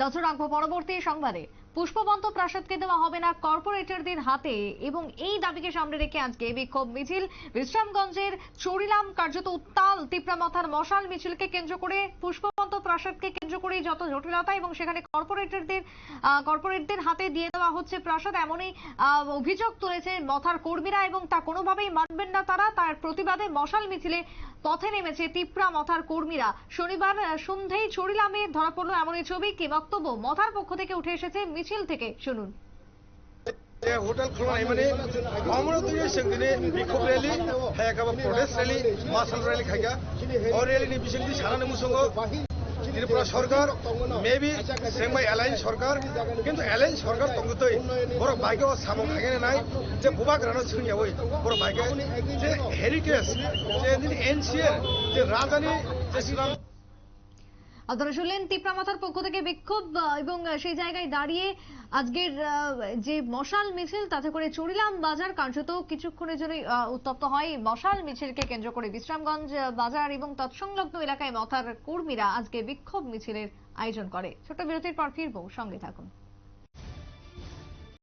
নজর রাখবো পরবর্তী সংবাদে। পুষ্পবন্ত প্রাসাদকে দেওয়া হবে না কর্পোরেটরদের হাতে, এবং এই দাবিকে সামনে রেখে আজকে বিক্ষোভ মিছিল। বিশ্রামগঞ্জের চরিলাম কার্যত উত্তাল। তিপ্রামথার মশাল মিছিলকে কেন্দ্র করে পুষ্পবন্ত প্রাসাদকে কেন্দ্র করে যত জটিলতা, এবং সেখানে কর্পোরেটদের হাতে দিয়ে দেওয়া হচ্ছে প্রাসাদ, এমনই অভিযোগ তুলেছে মথার কর্মীরা, এবং তা কোনোভাবেই মানবেন না তারা। তার প্রতিবাদে মশাল মিছিলে পথে নেমেছে তিপ্রা মথার কর্মীরা। শনিবার সন্ধ্যায় চরিলামে ধরা পড়লো এমনই ছবি। কি বক্তব্য মথার পক্ষ থেকে উঠে এসেছে মিছিল থেকে, শুনুন। होटल खुलवाई माने हमरो दुई संगदिने बिखोब रैली हायाकाबा प्रोटेस्ट रैली मार्शल रैली खाइगा और रैली नि बिसिंगदि सारानो मुसंग त्रिपुरा सरकार मेबी सेंबाय एलायन्स सरकार किन्तु एलायन्स सरकार तंगतै बर बाइके सामं खागेने नाय जे बुबा ग्रानो छुनियावै बर बाइके जे हेरिटेज जे एनसीआर जे राजधानी जे श्रीराम। আপনারা শুনলেন তিপ্রামাথার পক্ষ থেকে বিক্ষোভ, এবং সেই জায়গায় দাঁড়িয়ে আজকের যে মশাল মিছিল, তাতে করে চরিলাম বাজার কার্যত কিছুক্ষণের জন্য উত্তপ্ত হয়। মশাল মিছিলকে কেন্দ্র করে বিশ্রামগঞ্জ বাজার এবং তৎসংলগ্ন এলাকায় মথার কর্মীরা আজকে বিক্ষোভ মিছিলের আয়োজন করে। ছোট বিরতির পর ফিরবো, সঙ্গে থাকুন।